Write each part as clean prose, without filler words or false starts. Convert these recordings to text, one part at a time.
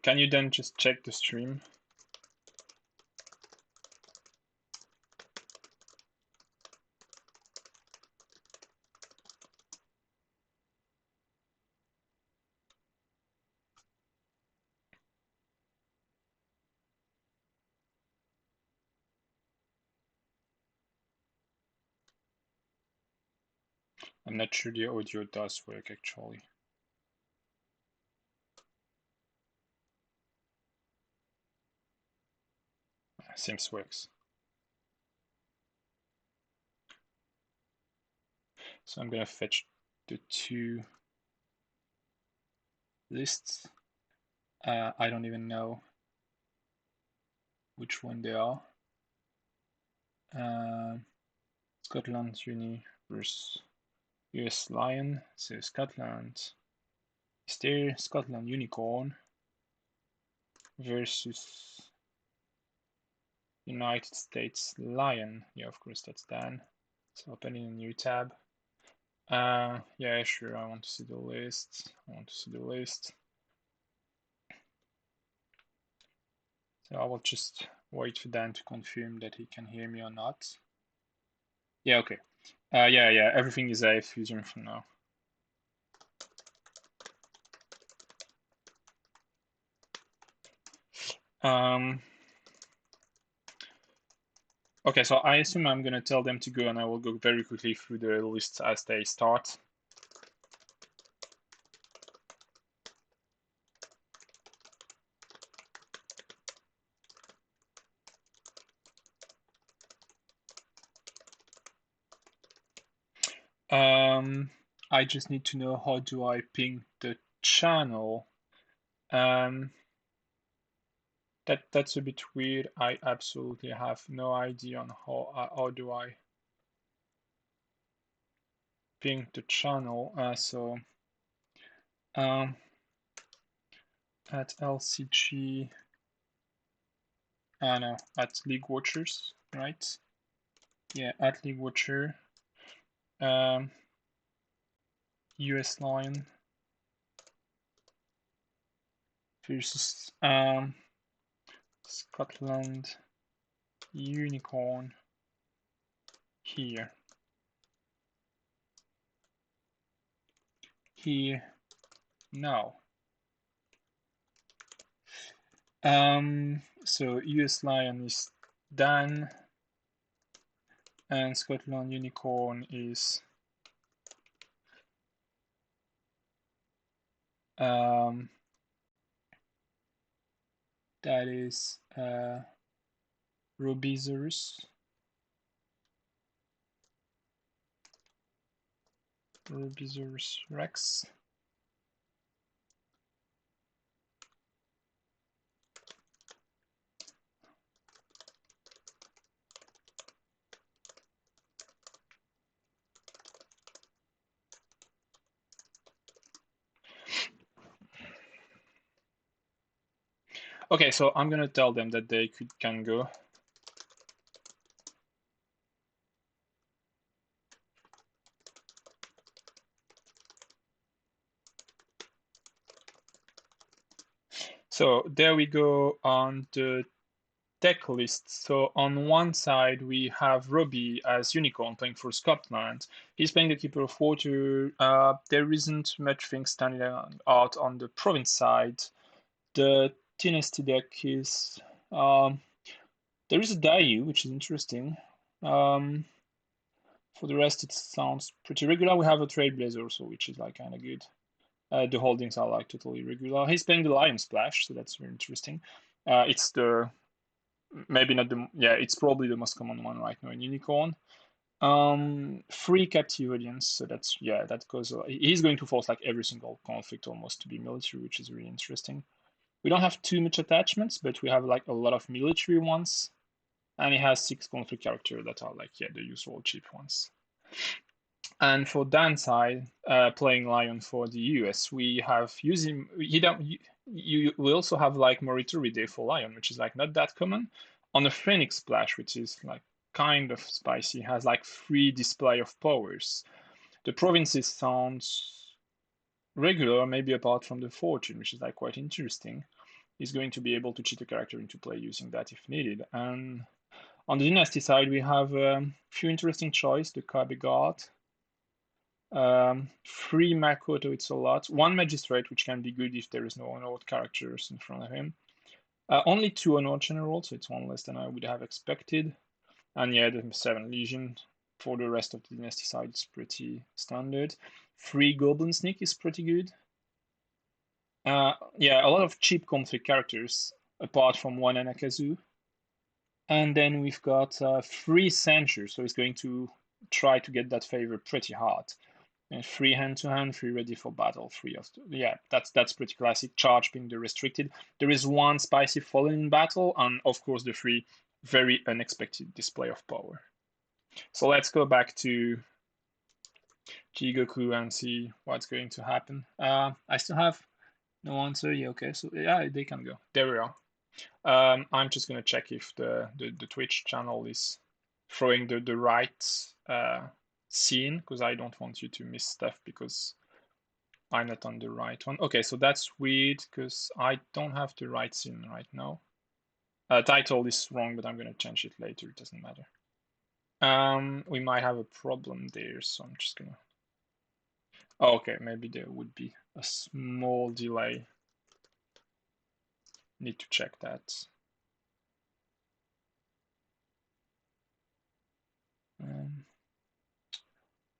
Can you then just check the stream? I'm not sure the audio does work actually. Seems works. So I'm gonna fetch the two lists. I don't even know which one they are. Scotland Uni versus US Lion. So Scotland is there. Scotland Unicorn versus United States Lion. Yeah, of course that's Dan. So opening a new tab. Yeah, sure. I want to see the list. So I will just wait for Dan to confirm that he can hear me or not. Yeah, okay. Yeah, everything is a fusion for now. Okay, so I assume I'm gonna tell them to go, and I will go very quickly through the lists as they start. I just need to know how do I ping the channel. That's a bit weird. I absolutely have no idea on how do I ping the channel. At LCG, no, at League Watchers, right? Yeah, at League Watcher, US Lion versus Scotland Unicorn here. Here now. So US Lion is Dan, and Scotland Unicorn is that is Robisaurus. Robisaurus Rex. Okay, so I'm gonna tell them that they can go. So there we go on the deck list. So on one side we have Robbie as Unicorn playing for Scotland. He's playing the Keeper of Water. There isn't much thing standing out on the province side. The dynasty deck is there is a Dayu, which is interesting. For the rest, it sounds pretty regular. We have a Trailblazer also, which is like kind of good. The holdings are like totally regular. He's playing the Lion Splash, so that's very interesting. It's the maybe not the it's probably the most common one right now in Unicorn. Free captive audience, so that's that goes. He's going to force like every single conflict almost to be military, which is really interesting. We don't have too much attachments, but we have like a lot of military ones, and he has 6 conflict characters that are like the usual cheap ones. And for Dan's side, playing Lion for the US, we have using we also have like Morituri Day for Lion, which is like not that common. On a Phoenix Splash, which is like kind of spicy, has like 3 display of powers. The provinces sounds regular, maybe apart from the fortune, which is like quite interesting, is going to be able to cheat a character into play using that if needed. And on the dynasty side, we have a few interesting choice. The Kabe God, free Makoto, it's a lot. One Magistrate, which can be good if there is no unlocked characters in front of him. Only two unlocked General, so it's one less than I would have expected. And yeah, the 7 Legion. For the rest of the dynasty side, it's pretty standard. Free Goblin Sneak is pretty good. Yeah, a lot of cheap conflict characters, apart from one Anakazu. And then we've got free Censure, so it's going to try to get that favor pretty hard. And free hand-to-hand, free ready for battle, free of... Yeah, that's pretty classic. Charge being the restricted. There is one spicy fallen in battle, and of course the free very unexpected display of power. So let's go back to Jigoku and see what's going to happen. I still have no answer. Yeah, okay, so yeah, they can go. There we are. I'm just gonna check if the Twitch channel is throwing the right scene, because I don't want you to miss stuff because I'm not on the right one. Okay, so that's weird because I don't have the right scene right now. Title is wrong, but I'm gonna change it later. It doesn't matter. We might have a problem there, so I'm just gonna... Oh, okay, maybe there would be a small delay. Need to check that.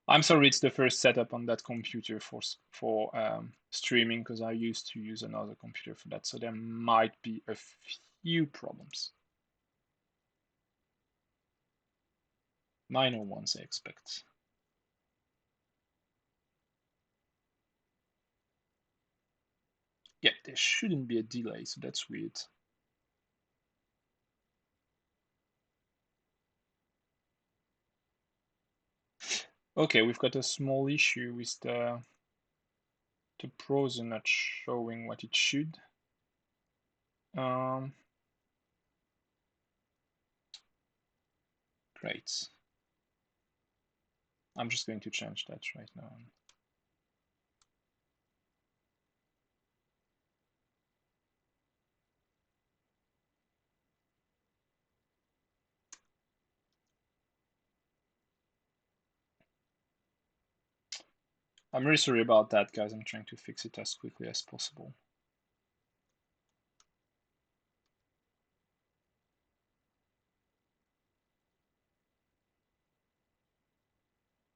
I'm sorry, it's the first setup on that computer for streaming, because I used to use another computer for that, so there might be a few problems. Minor ones, I expect. Yeah, there shouldn't be a delay, so that's weird. Okay, we've got a small issue with the browser not showing what it should. Great. I'm just going to change that right now. I'm really sorry about that, guys. I'm trying to fix it as quickly as possible.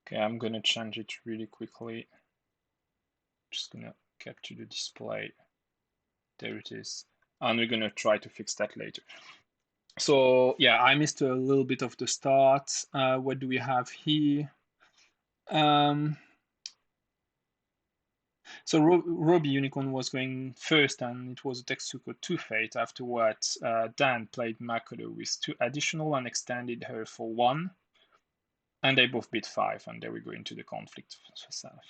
Okay, I'm gonna change it really quickly. Just gonna capture the display. There it is. And we're gonna try to fix that later. So yeah, I missed a little bit of the start. What do we have here? So Robbie Unicorn was going first, and it was a Tetsuko 2 Fate. Afterwards, Dan played Makoto with 2 additional and extended her for 1. And they both beat 5, and there we go into the conflict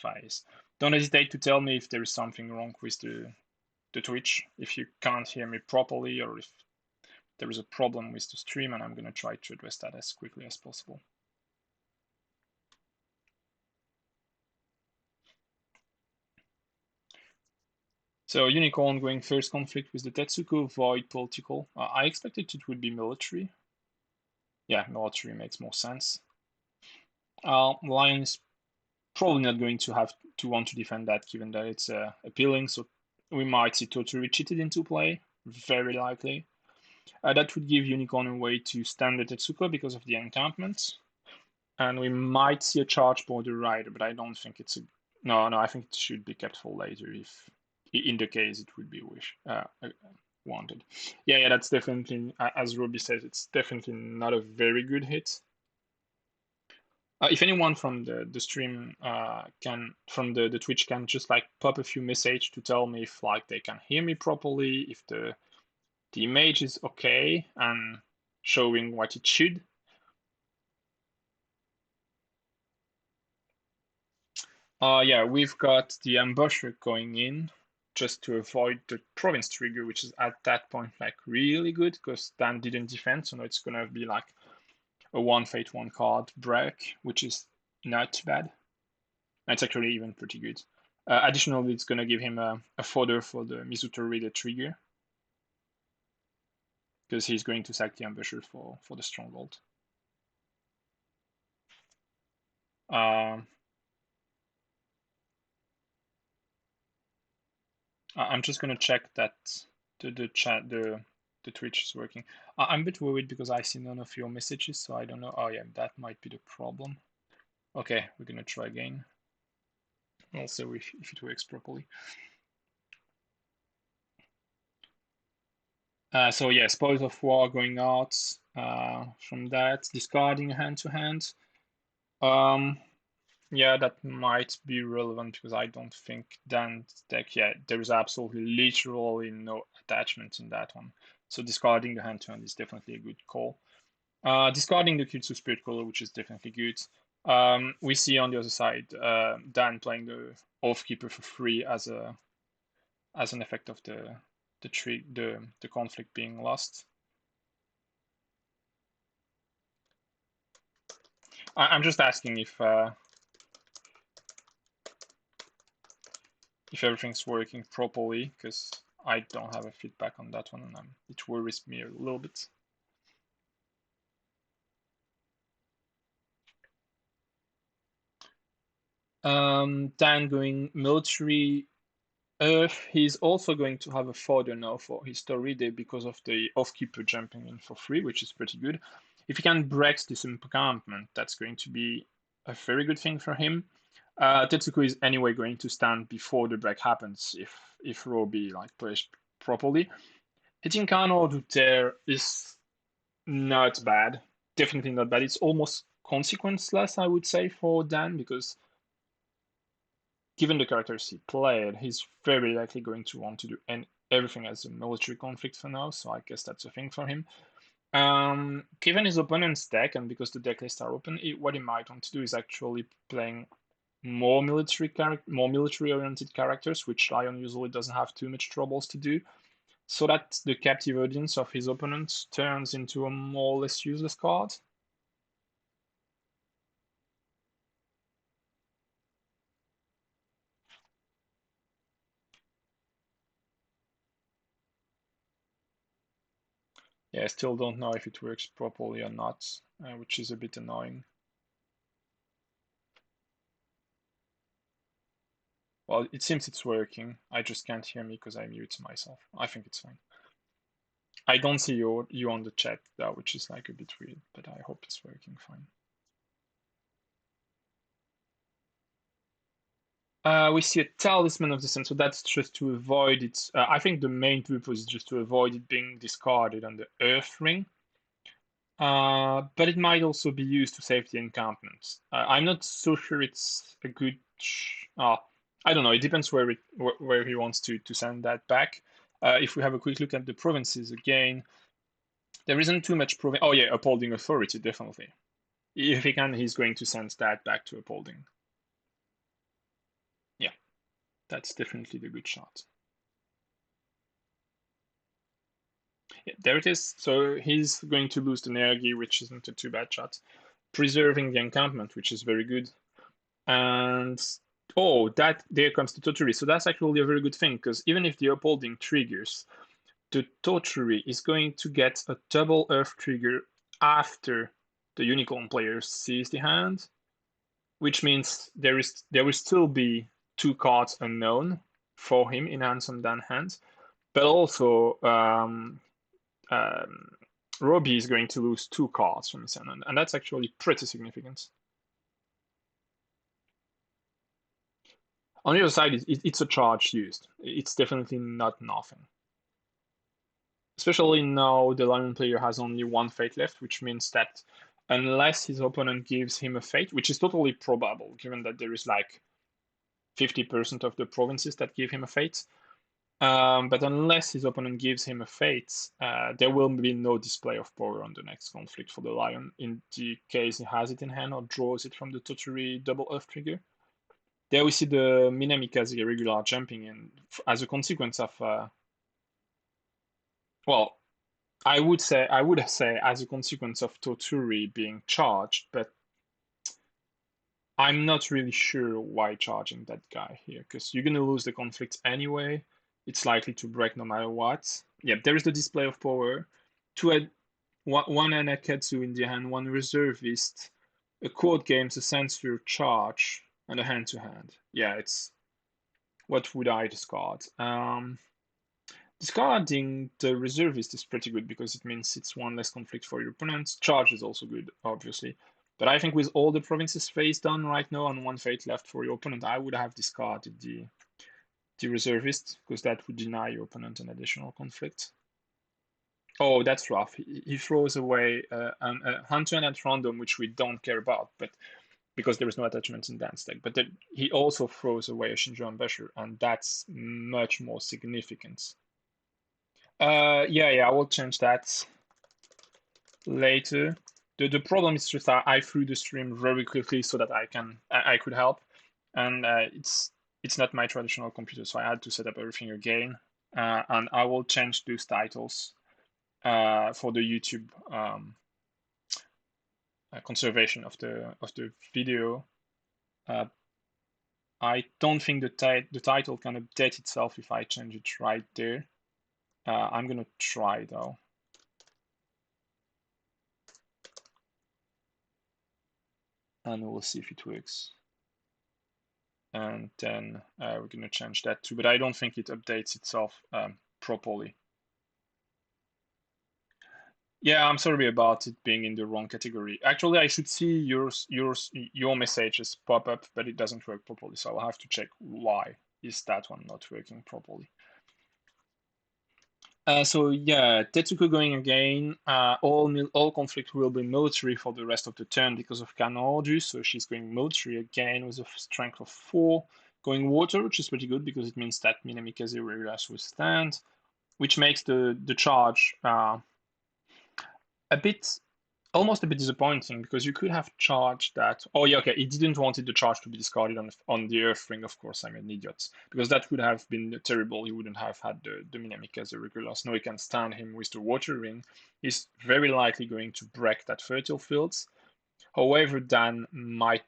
phase. Don't hesitate to tell me if there is something wrong with the Twitch, if you can't hear me properly, or if there is a problem with the stream, and I'm going to try to address that as quickly as possible. So Unicorn going first conflict with the Tetsuko, Void political. I expected it would be military. Yeah, military makes more sense. Lion is probably not going to have to want to defend that, given that it's appealing, so we might see Toturi cheated into play, very likely. That would give Unicorn a way to stand the Tetsuko because of the encampment. And we might see a charge border rider, but I don't think it's a... No, I think it should be kept for later if, in the case, it would be wanted. Yeah, that's definitely, as Robbie says, it's definitely not a very good hit. If anyone from the stream from the Twitch can just like pop a few message to tell me if like they can hear me properly, if the image is okay and showing what it should. Yeah, we've got the ambusher going in just to avoid the province trigger, which is at that point like really good because Dan didn't defend, so now it's gonna be like a 1 fate 1 card break, which is not bad. It's actually even pretty good. Additionally, it's going to give him a fodder for the Mizutori the trigger, because he's going to sack the ambusher for the stronghold. I'm just going to check that the chat the Twitch is working. I'm a bit worried because I see none of your messages, so I don't know. Oh yeah, that might be the problem. Okay, we're gonna try again. Also, if it works properly. So yeah, spoils of war going out from that, discarding hand to hand. Yeah, that might be relevant because I don't think Dan's deck, yeah, there is absolutely literally no attachment in that one. So discarding the hand to hand is definitely a good call. Discarding the Kitsu Spirit Color, which is definitely good. We see on the other side Dan playing the Oathkeeper for free as an effect of the conflict being lost. I'm just asking if everything's working properly, because I don't have a feedback on that one, and it worries me a little bit. Dan going military Earth. He's also going to have a fodder now for his Toride because of the Oathkeeper jumping in for free, which is pretty good. If he can break this encampment, that's going to be a very good thing for him. Tetsuko is anyway going to stand before the break happens if Roby like plays properly. Hitting Kano to tear is not bad. Definitely not bad. It's almost consequenceless, I would say, for Dan, because given the characters he played, he's very likely going to want to do everything as a military conflict for now, so I guess that's a thing for him. Given his opponent's deck, and because the deck lists are open, what he might want to do is actually playing more military-oriented characters, which Lion usually doesn't have too much troubles to do, so that the captive audience of his opponent turns into a more or less useless card. Yeah, I still don't know if it works properly or not, which is a bit annoying. Well, it seems it's working. I just can't hear me because I mute myself. I think it's fine. I don't see you on the chat though, which is like a bit weird, but I hope it's working fine. We see a Talisman of the Sun, so that's just to avoid it. I think the main purpose is just to avoid it being discarded on the Earth Ring. But it might also be used to save the encampment. I'm not so sure it's a good. I don't know. It depends where he wants to send that back. If we have a quick look at the provinces again, there isn't too much province. Oh yeah, upholding authority definitely. If he can, he's going to send that back to upholding. Yeah, that's definitely the good shot. Yeah, there it is. So he's going to lose the Nergi, which isn't a too bad shot. Preserving the encampment, which is very good. And oh, that there comes the Toturi. So that's actually a very good thing, because even if the upholding triggers, the Toturi is going to get a double Earth trigger after the Unicorn player sees the hand, which means there will still be two cards unknown for him in Handsome Dan hands, but also Robbie is going to lose two cards from his hand, and that's actually pretty significant. On the other side, it's a charge used. It's definitely not nothing. Especially now the Lion player has only one fate left, which means that unless his opponent gives him a fate, which is totally probable given that there is like 50% of the provinces that give him a fate, but unless his opponent gives him a fate, there will be no display of power on the next conflict for the Lion in the case he has it in hand or draws it from the Toturi double Earth trigger. There we see the Minamikaze irregular jumping in as a consequence of, well, I would say as a consequence of Toturi being charged, but I'm not really sure why charging that guy here, because you're gonna lose the conflict anyway. It's likely to break no matter what. Yeah, there is the display of power. Two ad, one Anaketsu in the hand, one reservist, a court games, a censor charge, and a hand-to-hand. Yeah, it's what would I discard? Discarding the reservist is pretty good because it means it's one less conflict for your opponent. Charge is also good, obviously. But I think with all the provinces phase done right now and one fate left for your opponent, I would have discarded the reservist because that would deny your opponent an additional conflict. Oh, that's rough. He throws away a hunter and at random, which we don't care about, but because there is no attachment in dance deck. But then he also throws away a Shinjo Ambassador, and that's much more significant. Yeah, I will change that later. The problem is just I threw the stream very quickly so that I could help, and it's not my traditional computer, so I had to set up everything again. And I will change those titles for the YouTube conservation of the video. I don't think the title can update itself if I change it right there. I'm gonna try though. And we'll see if it works. And then we're going to change that too, but I don't think it updates itself properly. Yeah, I'm sorry about it being in the wrong category. Actually, I should see your messages pop up, but it doesn't work properly, so I'll have to check why is that one not working properly. So yeah, Tetsuko going again. All conflict will be military for the rest of the turn because of Kanordu, so she's going military again with a strength of 4. Going water, which is pretty good because it means that Minamikaze Regulars will stand, which makes the charge a bit almost a bit disappointing because you could have charged that. Oh yeah, okay. He didn't wanted the charge to be discarded on the Earth Ring. Of course, I'm an idiot because that would have been terrible. He wouldn't have had the Minamik as a regular. Now he can stand him with the Water Ring. He's very likely going to break that fertile fields. However, Dan might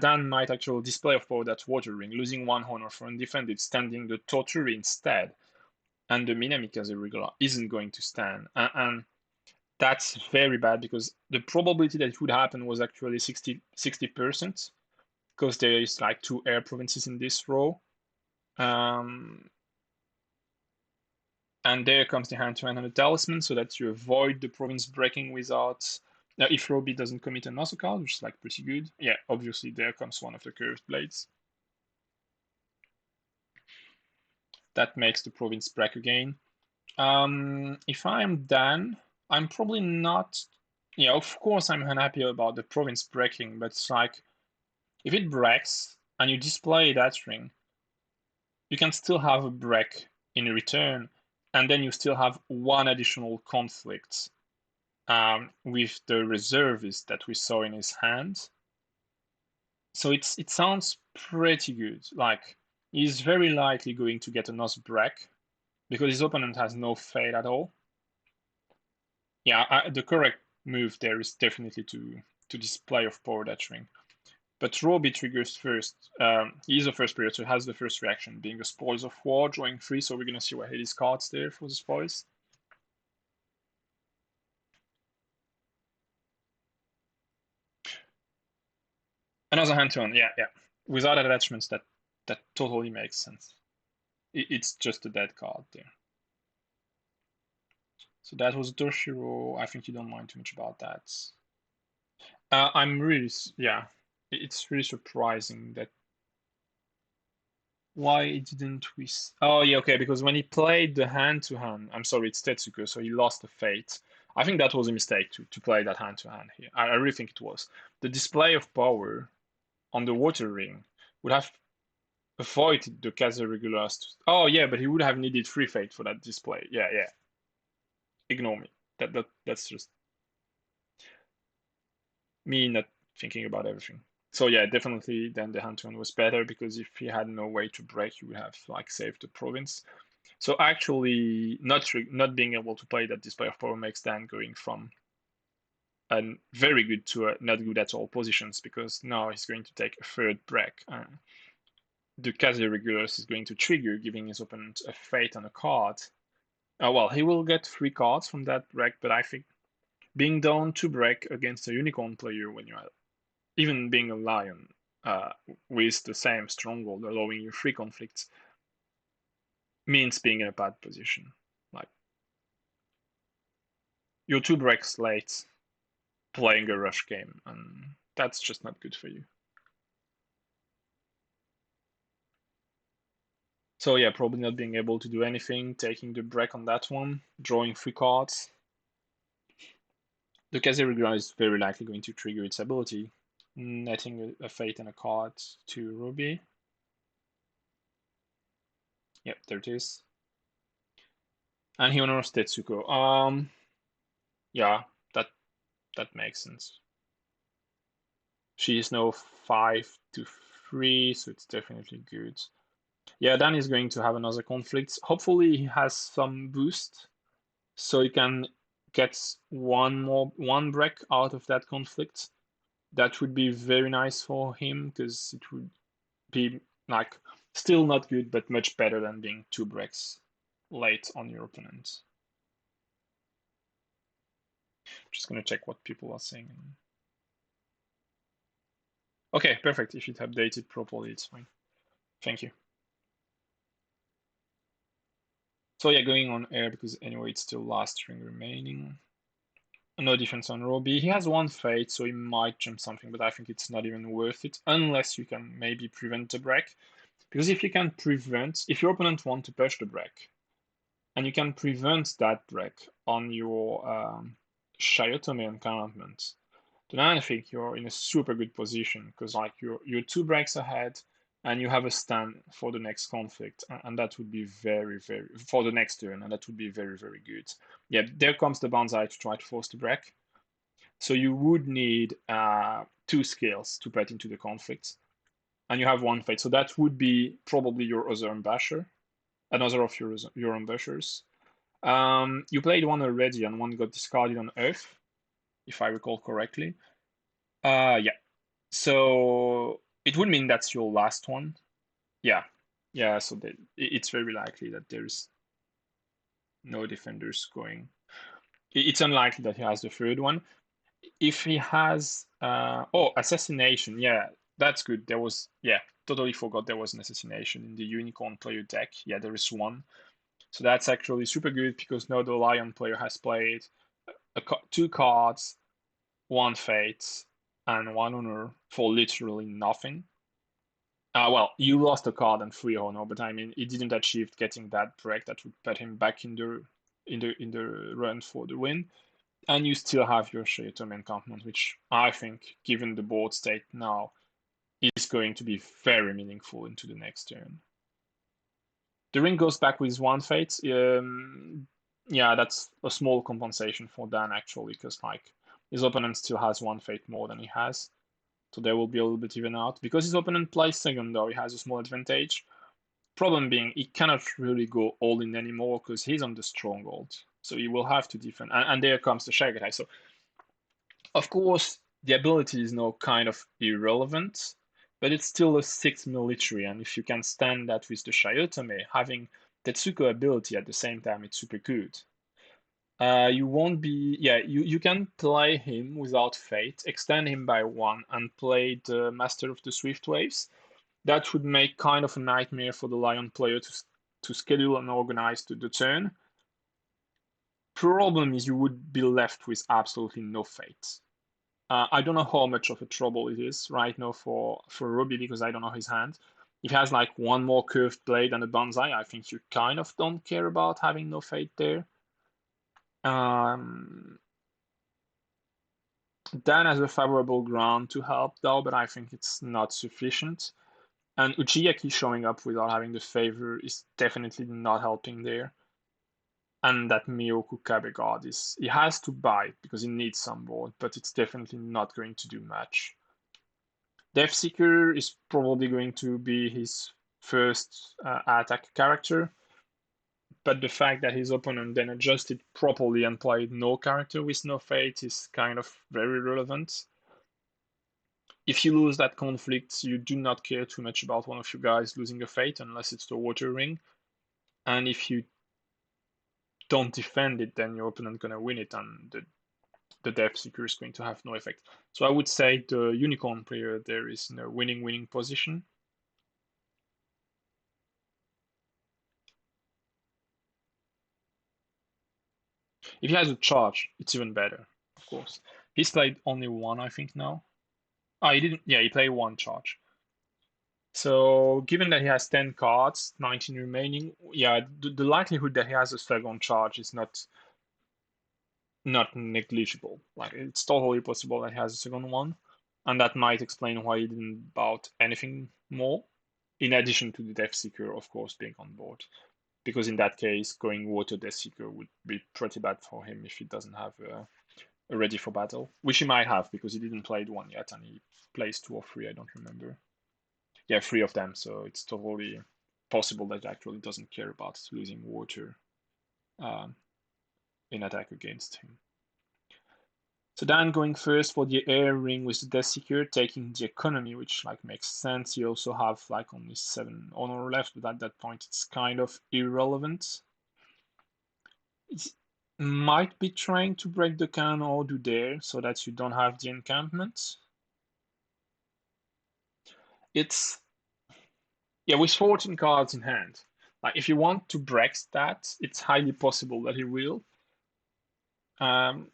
Dan might actually display of power that Water Ring, losing 1 honor for undefended, standing the Torture instead, and the Minamik as a regular isn't going to stand. And that's very bad because the probability that it would happen was actually 60% because there is like 2 air provinces in this row. And there comes the hand-to-hand and the talisman so that you avoid the province breaking without if Roby doesn't commit another card, which is like pretty good. Yeah, obviously there comes one of the curved blades. That makes the province break again. If I'm Dan, I'm probably not. Yeah, of course I'm unhappy about the province breaking, but it's like if it breaks and you display that ring, you can still have a break in return, and then you still have one additional conflict with the reservist that we saw in his hand. So it sounds pretty good. Like he's very likely going to get another break because his opponent has no fade at all. Yeah, the correct move there is definitely to display of power that ring. But Roby triggers first. He's the first player, so he has the first reaction, being the Spoils of War, drawing 3, so we're going to see what his cards there for the spoils. Another hand turn, yeah. Without attachments, that totally makes sense. It's just a dead card there. So that was Doshiro. I think you don't mind too much about that. I'm really, yeah, it's really surprising that why didn't we? Oh yeah, okay. Because when he played the hand to hand, I'm sorry, it's Tetsuko, so he lost the fate. I think that was a mistake to play that hand to hand here. I really think it was. The display of power on the water ring would have avoided the Kaze Regulars. Oh yeah, but he would have needed free fate for that display. Yeah. Ignore me. That's just me not thinking about everything. So yeah, definitely then the hand to hand was better because if he had no way to break, he would have like saved the province. So actually, not being able to play that display of power makes Dan going from and very good to not good at all positions, because now he's going to take a third break. The Kaze Regulus is going to trigger, giving his opponent a fate and a card. Well, he will get 3 cards from that break, but I think being down 2 break against a unicorn player when you are even being a lion with the same stronghold allowing you 3 conflicts means being in a bad position. Like, you're 2 breaks late playing a rush game, and that's just not good for you. So yeah, probably not being able to do anything, taking the break on that one, drawing 3 cards. The Kazirigura is very likely going to trigger its ability, netting a fate and a card to Ruby. Yep, there it is. And he honors Tetsuko. Yeah, that makes sense. She is now 5-3, so it's definitely good. Yeah, Dan is going to have another conflict. Hopefully he has some boost, so he can get one break out of that conflict. That would be very nice for him, because it would be like still not good, but much better than being 2 breaks late on your opponent. Just gonna check what people are saying. Okay, perfect. If it updated properly, it's fine. Thank you. So yeah, going on air, because anyway it's still last string remaining. No defense on Roby. He has 1 fate, so he might jump something, but I think it's not even worth it, unless you can maybe prevent the break. Because if you can prevent, if your opponent wants to push the break, and you can prevent that break on your Shayotome encounterment, then I think you're in a super good position, because like you're 2 breaks ahead, and you have a stand for the next conflict, and that would be very, very, for the next turn, and that would be very, very good. Yeah, there comes the Banzai to try to force the break. So you would need 2 skills to put into the conflict, and you have 1 fate. So that would be probably your other ambassador, another of your ambassadors. You played 1 already, and 1 got discarded on Earth, if I recall correctly. Yeah. So it would mean that's your last one. Yeah. Yeah, so it's very likely that there's no defenders going. It's unlikely that he has the third one. If he has assassination, yeah, that's good. There was, yeah, totally forgot there was an assassination in the unicorn player deck. Yeah, there is 1. So that's actually super good, because now the lion player has played 2 cards, 1 fate, and 1 honor for literally nothing. Well, you lost a card and 3 honor, but I mean, he didn't achieve getting that break that would put him back in the run for the win. And you still have your Shayotome encampment, which I think, given the board state now, is going to be very meaningful into the next turn. The ring goes back with 1 fate. Yeah, that's a small compensation for Dan, actually, because like his opponent still has 1 fate more than he has. So there will be a little bit even out. Because his opponent plays second, though, he has a small advantage. Problem being, he cannot really go all in anymore, because he's on the stronghold. So he will have to defend. And there comes the Shagatai. So, of course, the ability is now kind of irrelevant, but it's still a 6 military, and if you can stand that with the Shayotame, having Tetsuko ability at the same time, it's super good. You won't be, yeah, you can play him without Fate, extend him by 1, and play the Master of the Swift Waves. That would make kind of a nightmare for the Lion player to schedule and organize the turn. Problem is, you would be left with absolutely no Fate. I don't know how much of a trouble it is right now for Ruby, because I don't know his hand. If he has like 1 more curved blade and a Banzai, I think you kind of don't care about having no fate there. Dan has a favorable ground to help though, but I think it's not sufficient. And Uchiyaki showing up without having the favor is definitely not helping there. And that Miyoku Kabe guard he has to bite because he needs some board, but it's definitely not going to do much. Deathseeker is probably going to be his first attack character. but the fact that his opponent then adjusted properly and played no character with no fate is kind of very relevant. If you lose that conflict, you do not care too much about one of you guys losing a fate unless it's the water ring. And if you don't defend it, then your opponent gonna win it, and the Death Seeker is going to have no effect. So I would say the Unicorn player there is in a winning position. If he has a charge, it's even better, of course. He's played only one, I think, now. Ah, he didn't. Yeah, he played one charge. So given that he has 10 cards, 19 remaining, yeah, the likelihood that he has a second charge is not negligible. Like it's totally possible that he has a second one, and that might explain why he didn't bout anything more, in addition to the Death Seeker, of course, being on board. Because in that case, going Water Death Seeker would be pretty bad for him if he doesn't have a ready for battle, which he might have because he didn't play one yet, and he plays 2 or 3, I don't remember. Yeah, 3 of them, so it's totally possible that he actually doesn't care about losing water um, in attack against him. So Dan going first for the air ring with the Death Seeker, taking the economy, which like makes sense. You also have like only 7 honor left, but at that point it's kind of irrelevant. It might be trying to break the can or do there so that you don't have the encampment. It's yeah, with 14 cards in hand. Like if you want to break that, it's highly possible that he will. Um,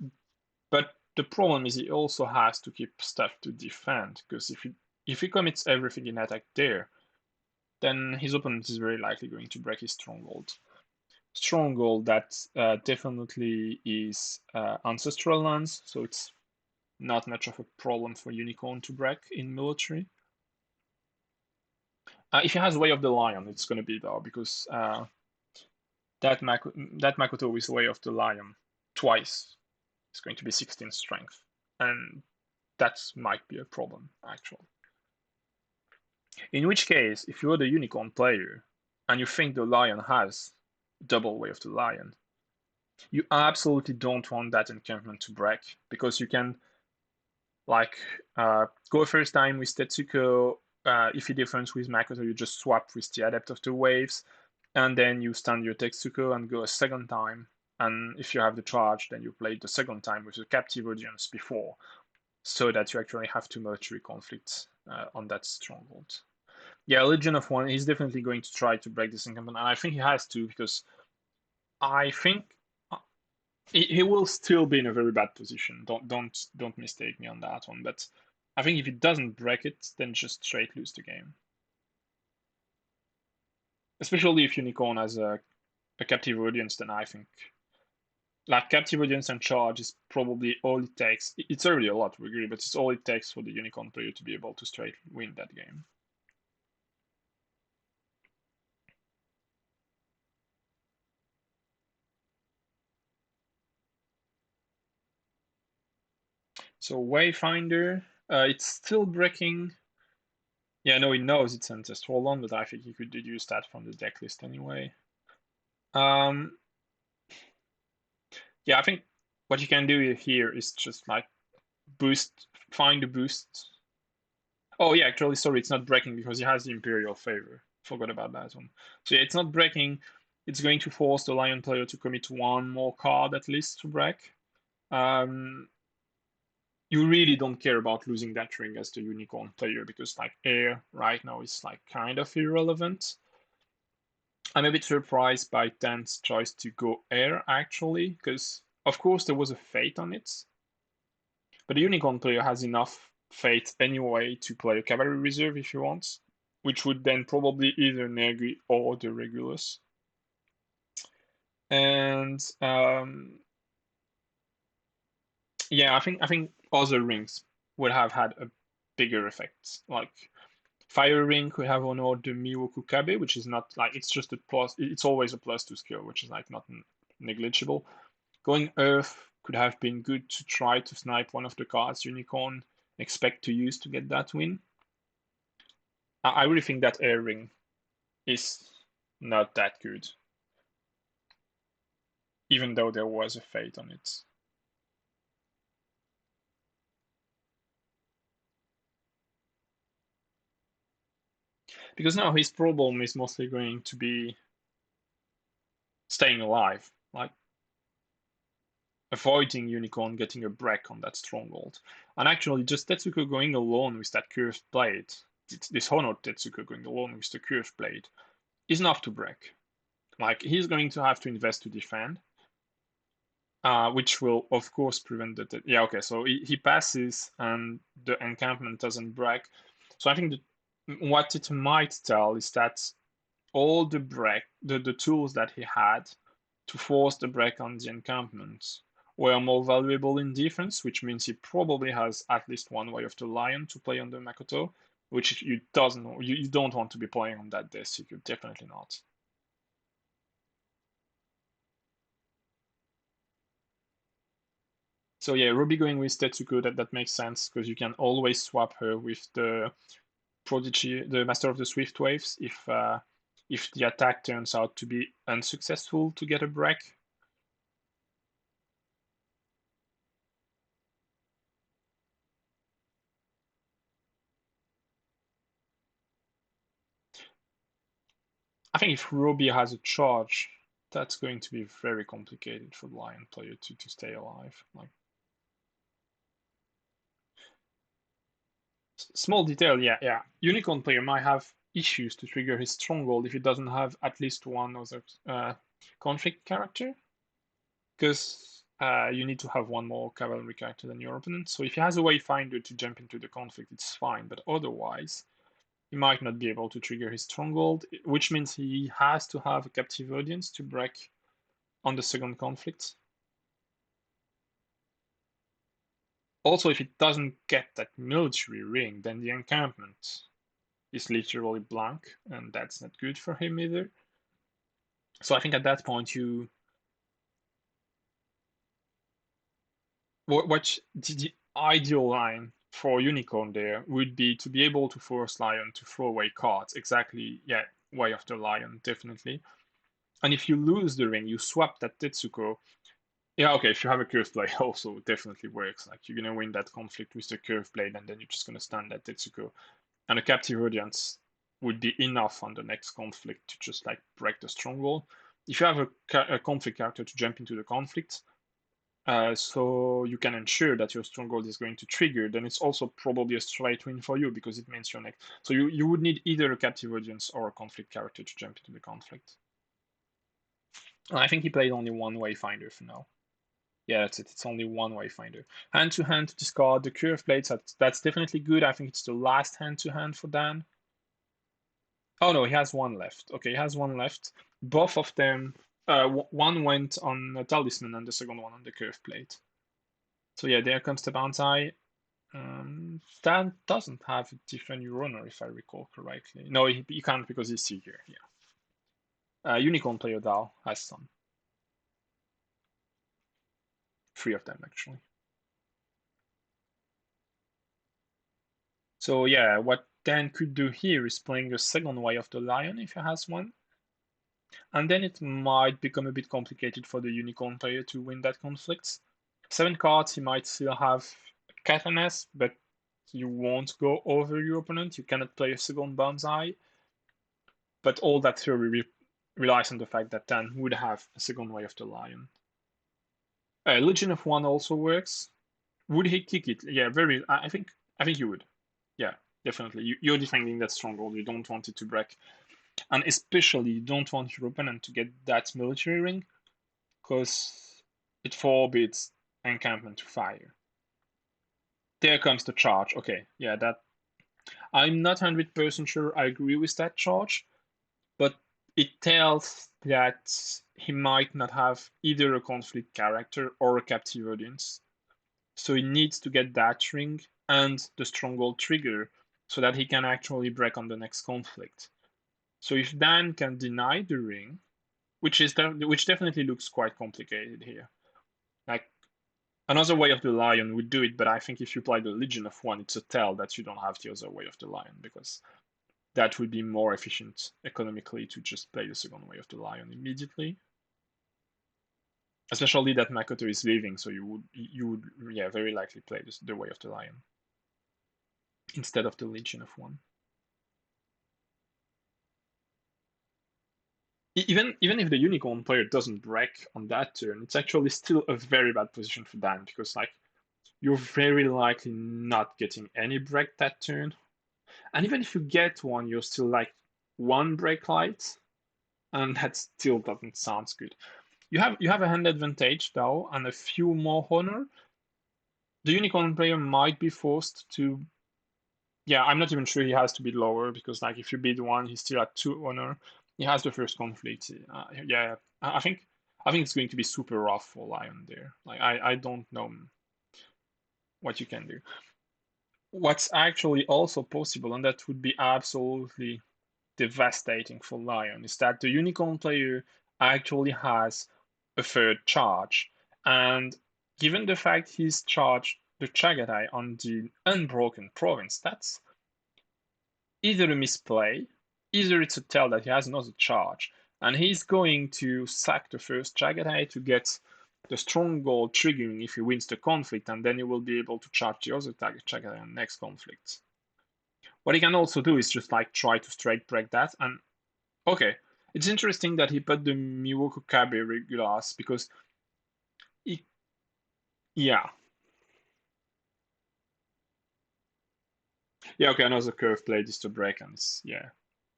but the problem is he also has to keep stuff to defend, because if he commits everything in attack there, then his opponent is very likely going to break his stronghold. Stronghold that definitely is ancestral lands, so it's not much of a problem for Unicorn to break in military. If he has Way of the Lion, it's going to be though, because that Makoto with Way of the Lion twice is going to be 16 strength, and that might be a problem actually. In which case, if you're the Unicorn player and you think the Lion has double Way of the Lion, you absolutely don't want that encampment to break, because you can like go first time with Tetsuko. If you difference with Makoto, you just swap with the Adept of the Waves, and then you stand your Tetsuko and go a second time. And if you have the charge, then you play the second time with the Captive Audience before, so that you actually have 2 military conflicts on that stronghold. Yeah, Legion of One, he's definitely going to try to break this encampment, and I think he has to, because I think he will still be in a very bad position. Don't mistake me on that one. But I think if he doesn't break it, then just straight lose the game. Especially if Unicorn has a captive audience, then I think like captive audience and charge is probably all it takes. It's already a lot, we agree, but it's all it takes for the Unicorn player to be able to straight win that game. So Wayfinder, it's still breaking. Yeah, no, he knows it's Ancestral One, but I think he could deduce that from the deck list anyway. Um, yeah, I think what you can do here is just like find the boost. Oh yeah, actually, sorry, it's not breaking because he has the Imperial Favor. Forgot about that one. So yeah, it's not breaking. It's going to force the Lion player to commit 1 more card at least to break. You really don't care about losing that ring as the Unicorn player, because like air right now is like kind of irrelevant. I'm a bit surprised by Dan's choice to go air actually, because of course there was a fate on it, but the Unicorn player has enough fate anyway to play a Cavalry Reserve if he wants, which would then probably either Negri or the Regulus. And yeah, I think other rings would have had a bigger effect. Like Fire Ring could have honored the Miwoku Kabe, which is not like it's just a plus. It's always a +2 skill, which is like not negligible. Going Earth could have been good to try to snipe one of the cards Unicorn expect to use to get that win. I really think that Air Ring is not that good. even though there was a fate on it. Because now his problem is mostly going to be staying alive, like avoiding Unicorn getting a break on that stronghold. And actually, just Tetsuko going alone with that curved blade, this Honored Tetsuko going alone with the curved blade, is enough to break. Like, he's going to have to invest to defend, which will, of course, prevent the. Yeah, okay, so he passes and the encampment doesn't break. So I think that what it might tell is that all the tools that he had to force the break on the encampment were more valuable in defense, which means he probably has at least one Way of the Lion to play on the Makoto, which you don't want to be playing on that death secret, definitely not. So yeah, Ruby going with Tetsuko, that makes sense because you can always swap her with the Prodigy, the Master of the Swift Waves, if the attack turns out to be unsuccessful to get a break. I think if Ruby has a charge, that's going to be very complicated for the Lion player to stay alive. Like, small detail, yeah, yeah. Unicorn player might have issues to trigger his stronghold if he doesn't have at least one other conflict character, because you need to have one more cavalry character than your opponent. So if he has a Wayfinder to jump into the conflict, it's fine, but otherwise, he might not be able to trigger his stronghold, which means he has to have a captive audience to break on the second conflict. Also, if it doesn't get that military ring, then the encampment is literally blank, and that's not good for him either. So I think at that point, what the ideal line for Unicorn there would be to be able to force Lion to throw away cards. Exactly, yeah, Way of the Lion, definitely. And if you lose the ring, you swap that Tetsuko. Yeah, okay, if you have a curved blade, also definitely works. Like, you're gonna win that conflict with the curved blade, and then you're just gonna stand that Tetsuko. And a captive audience would be enough on the next conflict to just like break the stronghold. If you have a conflict character to jump into the conflict, so you can ensure that your stronghold is going to trigger, then it's also probably a straight win for you because it means you're next. So you would need either a captive audience or a conflict character to jump into the conflict. And I think he played only one Wayfinder for now. Yeah, that's it. It's only one Wayfinder. Hand to hand to discard the curve blades. That's definitely good. I think it's the last hand to hand for Dan. Oh no, he has one left. Okay, he has one left. Both of them, one went on a talisman and the second one on the curve plate. So yeah, there comes the bounty. Dan doesn't have a different runner, if I recall correctly. No, he can't because he's Seeker. Yeah. Unicorn player Dao has some. Three of them actually. So yeah, what Dan could do here is playing a second Way of the Lion if he has one. And then it might become a bit complicated for the Unicorn player to win that conflict. 7 cards, he might still have Katanas, but you won't go over your opponent. You cannot play a second Banzai. But all that theory relies on the fact that Dan would have a second Way of the Lion. Legion of One also works. Would he kick it? Yeah, very. I think you would. Yeah, definitely. You're defending that stronghold. You don't want it to break, and especially you don't want your opponent to get that military ring because it forbids encampment to fire. There comes the charge. Okay, yeah, that I'm not 100% sure I agree with that charge, but it tells that he might not have either a conflict character or a captive audience. So he needs to get that ring and the stronghold trigger so that he can actually break on the next conflict. So if Dan can deny the ring, which definitely looks quite complicated here. Like, another Way of the Lion would do it, but I think if you apply the Legion of One, it's a tell that you don't have the other Way of the Lion because that would be more efficient economically to just play the second Way of the Lion immediately. Especially that Makoto is leaving, so you would yeah very likely play the Way of the Lion instead of the Legion of One. Even if the Unicorn player doesn't break on that turn, it's actually still a very bad position for Dan because like you're very likely not getting any break that turn. And even if you get one, you're still like one break light, and that still doesn't sound good. You have a hand advantage though, and a few more honor. The Unicorn player might be forced to. Yeah, I'm not even sure he has to be lower because like if you beat one, he's still at two honor. He has the first conflict. Yeah, I think it's going to be super rough for Lion there. Like I don't know what you can do. What's actually also possible, and that would be absolutely devastating for Lion, is that the Unicorn player actually has a third charge. And given the fact he's charged the Chagatai on the Unbroken Province, that's either a misplay, either it's a tell that he has another charge, and he's going to sack the first Chagatai to get the stronghold triggering if he wins the conflict, and then he will be able to charge the other Chagatai on the next conflict. What he can also do is just like try to straight break that, and okay, it's interesting that he put the Miwoku Kabe regulars because he, yeah, yeah, okay, another curve plate is to break, and it's, yeah,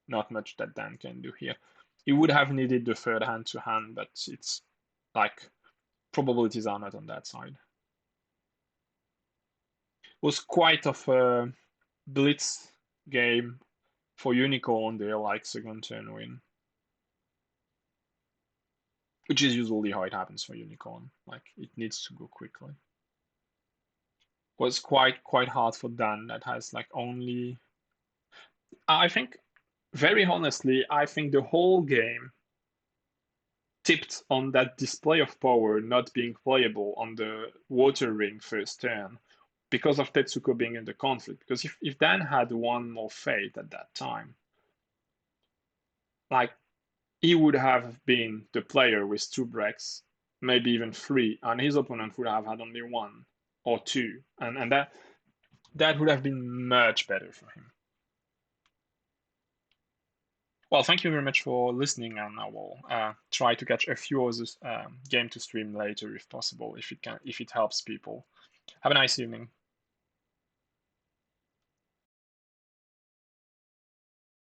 not much that Dan can do here. He would have needed the third hand to hand, but it's like probabilities are not on that side. It was quite of a blitz game for Unicorn there, like second turn win, which is usually how it happens for Unicorn. Like it needs to go quickly. Was quite hard for Dan that has like only I think very honestly, I think the whole game tipped on that display of power not being playable on the water ring first turn because of Tetsuko being in the conflict. Because if Dan had one more fate at that time, like he would have been the player with two breaks, maybe even three, and his opponent would have had only one or two, and that would have been much better for him. Well, thank you very much for listening, and I will try to catch a few others game to stream later if possible, if it helps people. Have a nice evening.